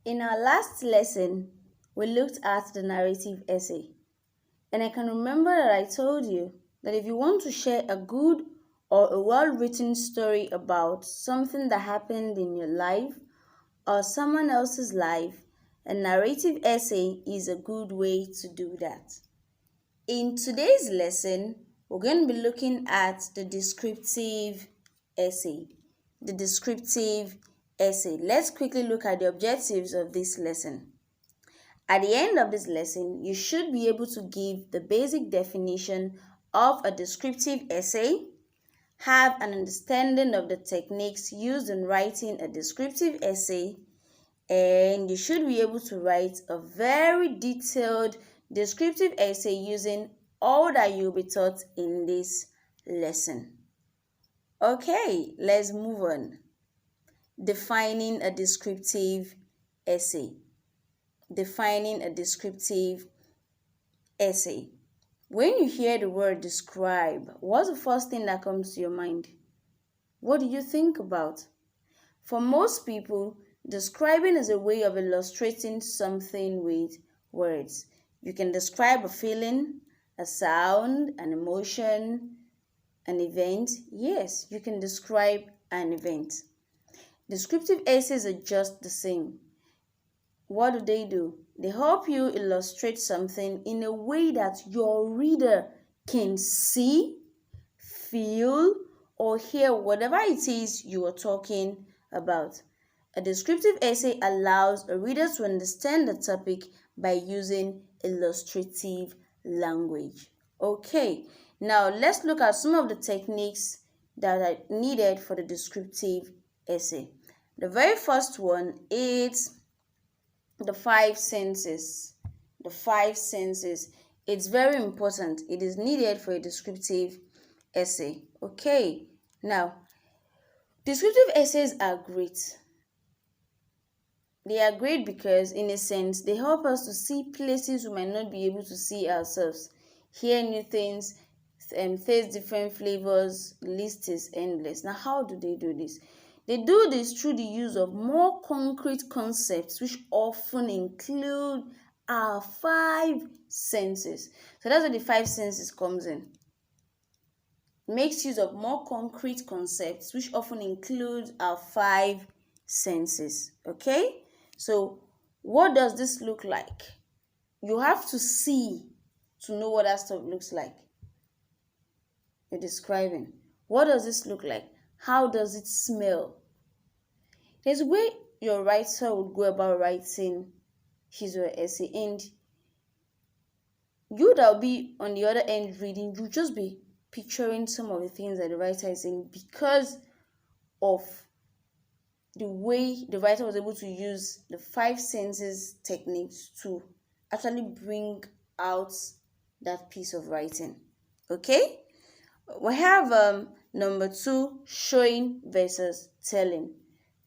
In our last lesson, we looked at the narrative essay. And I can remember that I told you that if you want to share a good or a well-written story about something that happened in your life or someone else's life, a narrative essay is a good way to do that. In today's lesson, we're going to be looking at the descriptive essay. The descriptive essay. Let's quickly look at the objectives of this lesson. At the end of this lesson, you should be able to give the basic definition of a descriptive essay, have an understanding of the techniques used in writing a descriptive essay, and you should be able to write a very detailed descriptive essay using all that you'll be taught in this lesson. Okay, let's move on. Defining a descriptive essay. Defining a descriptive essay. When you hear the word describe, what's the first thing that comes to your mind? What do you think about? For most people, describing is a way of illustrating something with words. You can describe a feeling, a sound, an emotion, an event. Yes, you can describe an event. Descriptive essays are just the same. What do? They help you illustrate something in a way that your reader can see, feel, or hear whatever it is you are talking about. A descriptive essay allows a reader to understand the topic by using illustrative language. Okay, now let's look at some of the techniques that are needed for the descriptive essay. The very first one is the five senses. The five senses. It's very important. It is needed for a descriptive essay. Okay, now descriptive essays are great. They are great because, in a sense, they help us to see places we might not be able to see ourselves, hear new things, taste different flavors. The list is endless. Now, how do they do this? They do this through the use of more concrete concepts, which often include our five senses. So that's where the five senses comes in. It makes use of more concrete concepts, which often include our five senses. Okay? So what does this look like? You have to see to know what that stuff looks like. You're describing. What does this look like? How does it smell? There's a way your writer would go about writing his or her essay, and you that will be on the other end reading, you'll just be picturing some of the things that the writer is saying because of the way the writer was able to use the five senses techniques to actually bring out that piece of writing. Okay? We have number 2, showing versus telling.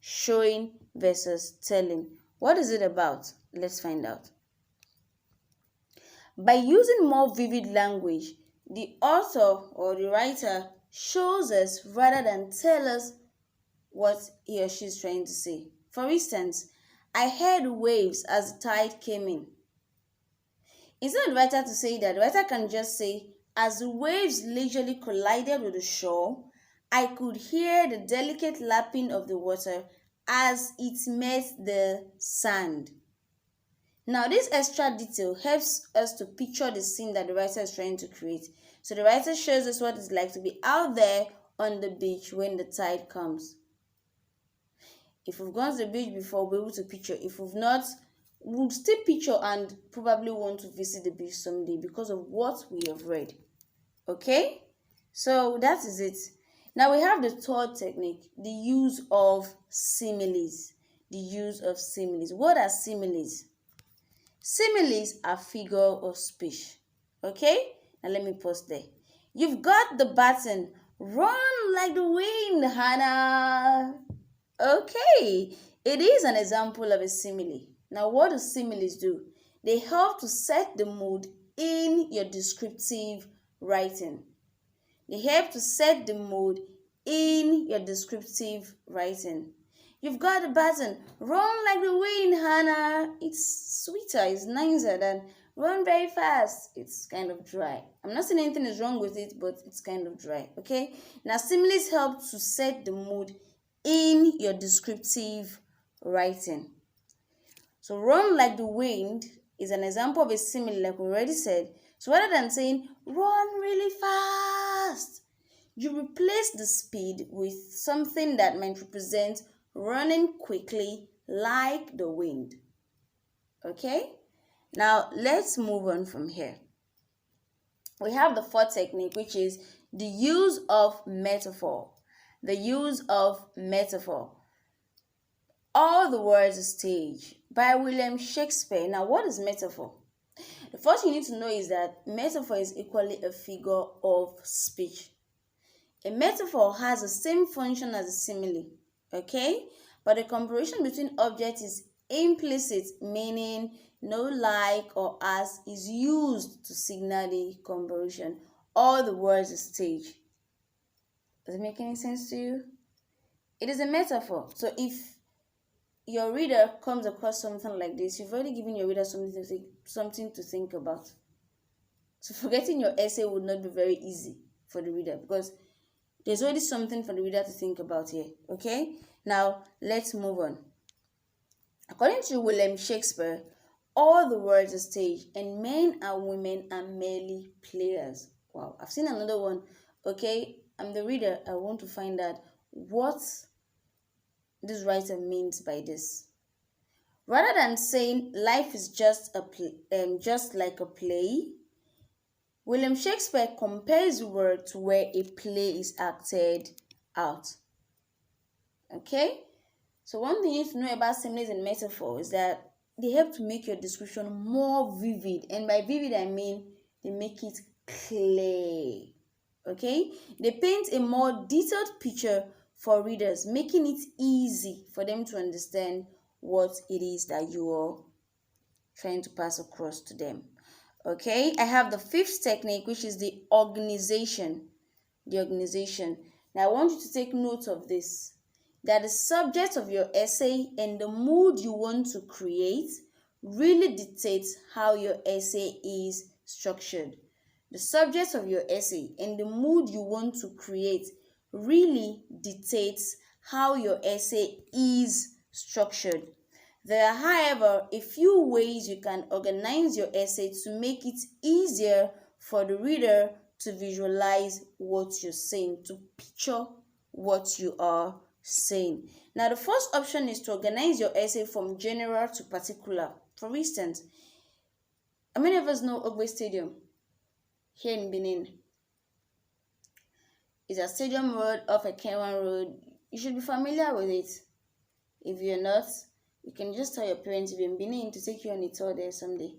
Showing versus telling. What is it about? Let's find out. By using more vivid language, the author or the writer shows us rather than tell us what he or she is trying to say. For instance, I heard waves as the tide came in. Instead of the writer to say that, the writer can just say, as the waves leisurely collided with the shore, I could hear the delicate lapping of the water as it met the sand. Now, this extra detail helps us to picture the scene that the writer is trying to create. So the writer shows us what it's like to be out there on the beach when the tide comes. If we've gone to the beach before, we'll be able to picture. If we've not, we'll still picture and probably want to visit the beach someday because of what we have read. Okay? So that is it. Now we have the third technique, the use of similes. The use of similes. What are similes? Similes are figure of speech. Okay? Now let me pause there. You've got the button. Run like the wind, Hannah. Okay, it is an example of a simile. Now, what do similes do? They help to set the mood in your descriptive writing. They help to set the mood in your descriptive writing. You've got the button. Run like the wind, Hannah. It's sweeter, it's nicer than run very fast. It's kind of dry. I'm not saying anything is wrong with it, but it's kind of dry. Okay? Now, similes help to set the mood in your descriptive writing. So, run like the wind is an example of a simile, like we already said. So, rather than saying run really fast, you replace the speed with something that might represent running quickly like the wind. Okay? Now, let's move on from here. We have the fourth technique, which is the use of metaphor. The use of metaphor. All the Words Stage by William Shakespeare. Now, what is metaphor? The first you need to know is that metaphor is equally a figure of speech. A metaphor has the same function as a simile, okay? But the comparison between objects is implicit, meaning no like or as is used to signal the comparison. All the words stage. Does it make any sense to you? It is a metaphor. So if your reader comes across something like this, you've already given your reader something to think about. So forgetting your essay would not be very easy for the reader because there's already something for the reader to think about here, okay? Now, let's move on. According to William Shakespeare, all the words are staged, and men and women are merely players. Wow, I've seen another one, okay? I'm the reader. I want to find out what this writer means by this. Rather than saying life is just like a play, William Shakespeare compares the word to where a play is acted out. Okay? So one thing you need to know about similes and metaphors is that they help to make your description more vivid. And by vivid, I mean they make it clear. Okay? They paint a more detailed picture for readers, making it easy for them to understand what it is that you are trying to pass across to them. Okay, I have the fifth technique, which is the organization. The organization. Now, I want you to take note of this. That the subject of your essay and the mood you want to create really dictates how your essay is structured. The subject of your essay and the mood you want to create really dictates how your essay is structured. There are, however, a few ways you can organize your essay to make it easier for the reader to visualize what you're saying, to picture what you are saying. Now, the first option is to organize your essay from general to particular. For instance, how many of us know Ogbe Stadium here in Benin? It's a stadium road off a Kenwan road. You should be familiar with it. If you're not, you can just tell your parents if you're in Benin to take you on a tour there someday.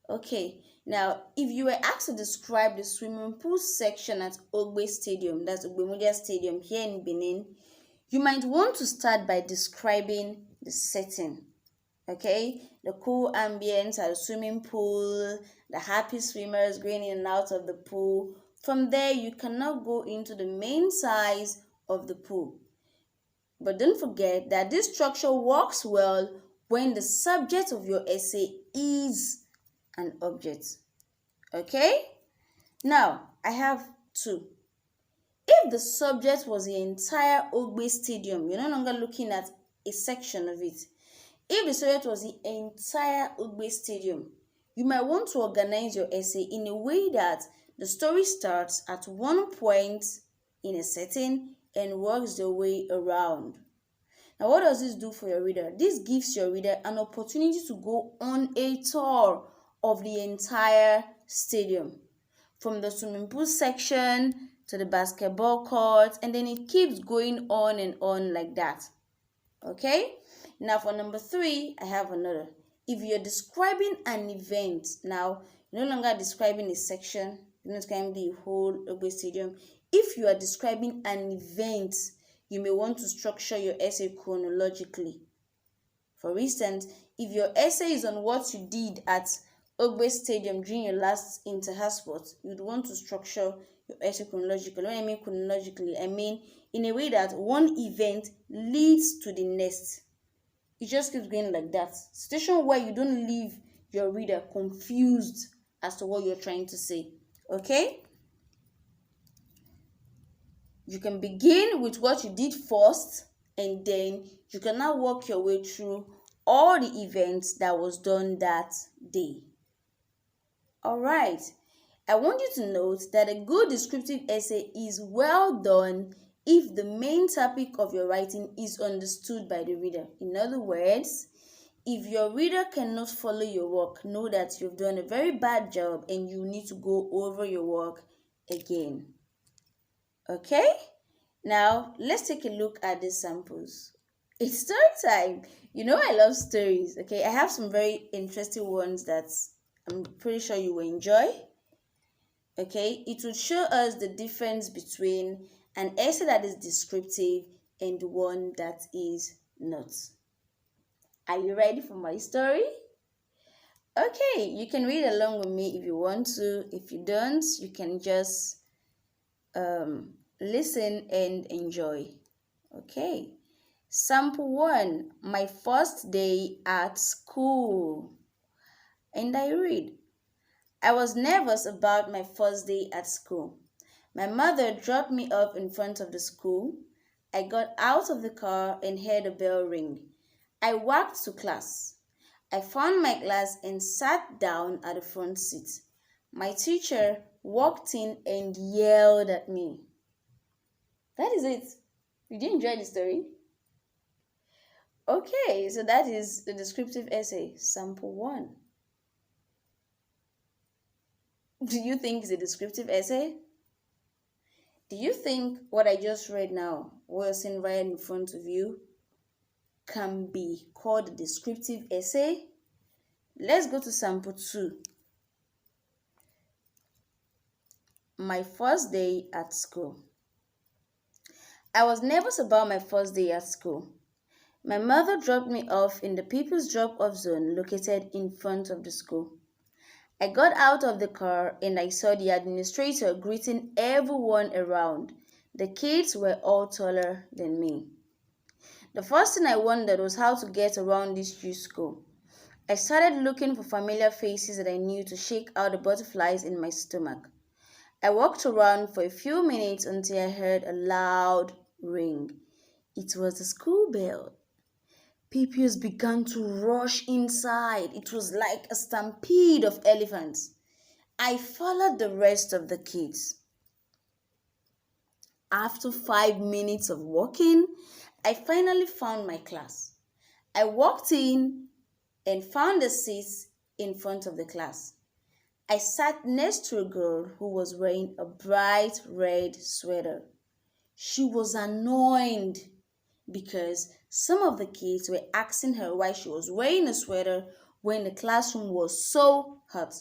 Okay, now if you were asked to describe the swimming pool section at Ogbe Stadium, that's Ogbemudia Stadium here in Benin, you might want to start by describing the setting. Okay, the cool ambience at the swimming pool, the happy swimmers going in and out of the pool. From there, you can now go into the main size of the pool. But don't forget that this structure works well when the subject of your essay is an object. Okay? Now, I have two. If the subject was the entire Ogbe Stadium, you're no longer looking at a section of it. If the subject was the entire Ogbe Stadium, you might want to organize your essay in a way that the story starts at one point in a setting and works the way around. Now, what does this do for your reader? This gives your reader an opportunity to go on a tour of the entire stadium, from the swimming pool section to the basketball court, and then it keeps going on and on like that. Okay? Now, for number 3, I have another. If you're describing an event, now you're no longer describing a section, you're not describing the whole Ogbe Stadium. If you are describing an event, you may want to structure your essay chronologically. For instance, if your essay is on what you did at Ogbe Stadium during your last inter-house sport, you'd want to structure your essay chronologically. When I mean chronologically, I mean in a way that one event leads to the next. It just keeps going like that. Situation where you don't leave your reader confused as to what you're trying to say. Okay? You can begin with what you did first, and then you can now work your way through all the events that was done that day. All right. I want you to note that a good descriptive essay is well done if the main topic of your writing is understood by the reader. In other words, if your reader cannot follow your work, know that you've done a very bad job and you need to go over your work again. Okay? Now, let's take a look at the samples. It's story time. You know I love stories, okay? I have some very interesting ones that I'm pretty sure you will enjoy. Okay, it will show us the difference between an essay that is descriptive and one that is not. Are you ready for my story? Okay, you can read along with me if you want to. If you don't, you can just listen and enjoy. Okay, sample 1, my first day at school. And I read, I was nervous about my first day at school. My mother dropped me off in front of the school. I got out of the car and heard a bell ring. I walked to class. I found my class and sat down at the front seat. My teacher walked in and yelled at me. That is it. Did you enjoy the story? Okay, so that is the descriptive essay, sample 1. Do you think it's a descriptive essay? Do you think what I just read now, what you're seeing right in front of you, can be called a descriptive essay? Let's go to sample 2. My first day at school. I was nervous about my first day at school. My mother dropped me off in the people's drop-off zone located in front of the school. I got out of the car and I saw the administrator greeting everyone around. The kids were all taller than me. The first thing I wondered was how to get around this huge school. I started looking for familiar faces that I knew to shake out the butterflies in my stomach. I walked around for a few minutes until I heard a loud ring. It was the school bell. Pupils began to rush inside. It was like a stampede of elephants. I followed the rest of the kids. After 5 minutes of walking, I finally found my class. I walked in and found the seats in front of the class. I sat next to a girl who was wearing a bright red sweater. She was annoyed because some of the kids were asking her why she was wearing a sweater when the classroom was so hot.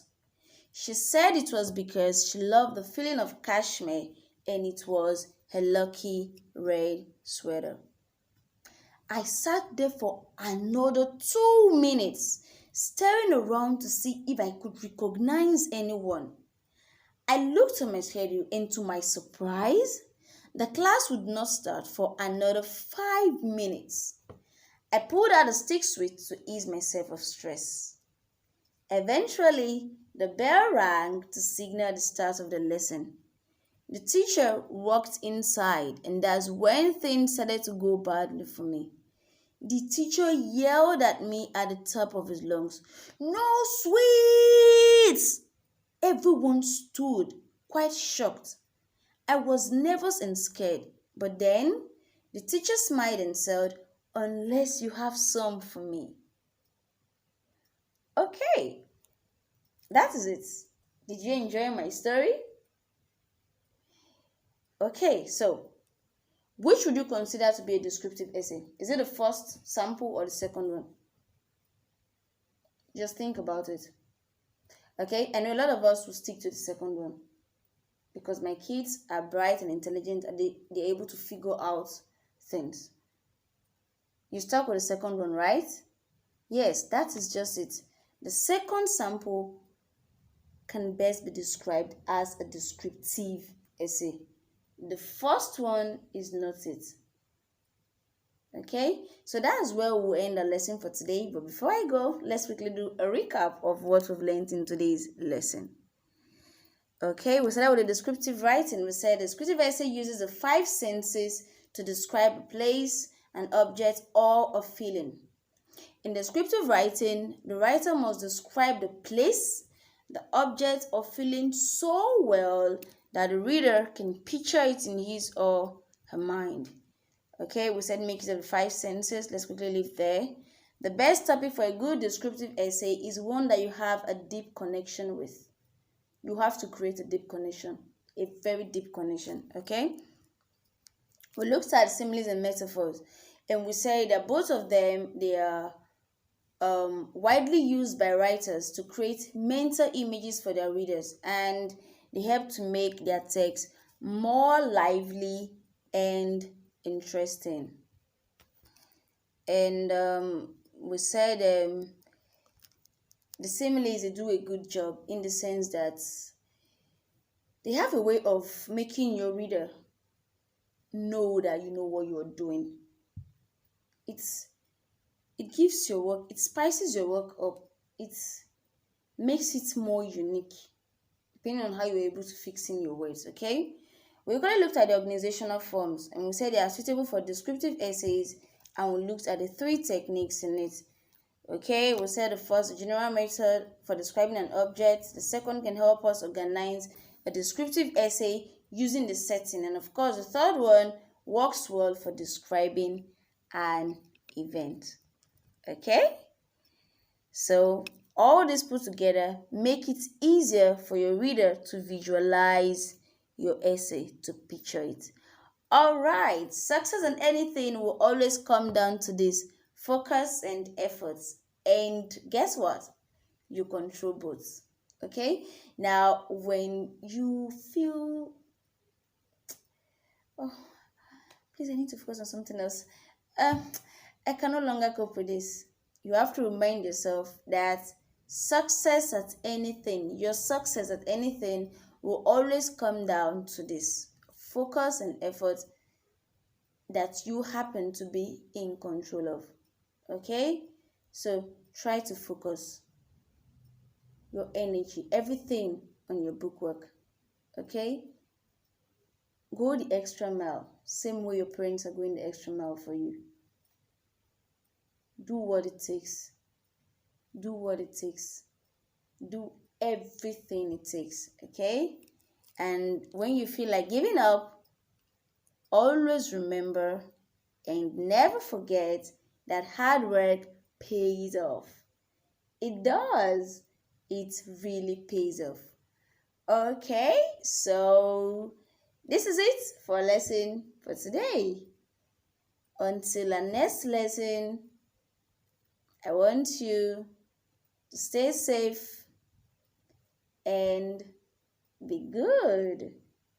She said it was because she loved the feeling of cashmere and it was her lucky red sweater. I sat there for another 2 minutes, staring around to see if I could recognize anyone. I looked at my schedule and to my surprise, the class would not start for another 5 minutes. I pulled out a stick switch to ease myself of stress. Eventually, the bell rang to signal the start of the lesson. The teacher walked inside, and that's when things started to go badly for me. The teacher yelled at me at the top of his lungs, "No sweets!" Everyone stood, quite shocked. I was nervous and scared, but then the teacher smiled and said, "Unless you have some for me." Okay, that is it. Did you enjoy my story? Okay, so which would you consider to be a descriptive essay? Is it the first sample or the second one? Just think about it. Okay, I know a lot of us will stick to the second one because my kids are bright and intelligent and they're able to figure out things. You stuck with the second one, right? Yes, that is just it. The second sample can best be described as a descriptive essay. The first one is not it. Okay, so that's where we'll end our lesson for today. But before I go, let's quickly do a recap of what we've learned in today's lesson. Okay, we started with the descriptive writing. We said the descriptive essay uses the 5 senses to describe a place, an object, or a feeling. In descriptive writing, the writer must describe the place, the object, or feeling so well that the reader can picture it in his or her mind. Okay, we said make it of 5 senses. Let's quickly leave there. The best topic for a good descriptive essay is one that you have a deep connection with. You have to create a deep connection, a very deep connection. Okay, we looked at similes and metaphors, and we said that both of them, they are widely used by writers to create mental images for their readers, and they help to make their text more lively and interesting. And we said the similes, they do a good job in the sense that they have a way of making your reader know that you know what you're doing. It gives your work, it spices your work up, it makes it more unique depending on how you're able to fix in your words. Okay, we kind of looked at the organizational forms, and we said they are suitable for descriptive essays, and we looked at the 3 techniques in it. Okay, we said the first, the general method for describing an object. The second can help us organize a descriptive essay using the setting, and of course the third one works well for describing an event. Okay, so all this put together make it easier for your reader to visualize your essay, to picture it. All right, success in anything will always come down to this: focus and efforts. And guess what? You control both. Okay, now when you feel, oh, please, I need to focus on something else. I can no longer cope with this. You have to remind yourself that success at anything, your success at anything, will always come down to this: focus and effort that you happen to be in control of. Okay, so try to focus your energy, everything on your bookwork. Okay, go the extra mile, same way your parents are going the extra mile for you. Do what it takes. Do what it takes. Do everything it takes. Okay, and when you feel like giving up, always remember and never forget that hard work pays off. It does. It really pays off. Okay, so this is it for lesson for today. Until our next lesson, I want you to stay safe and be good.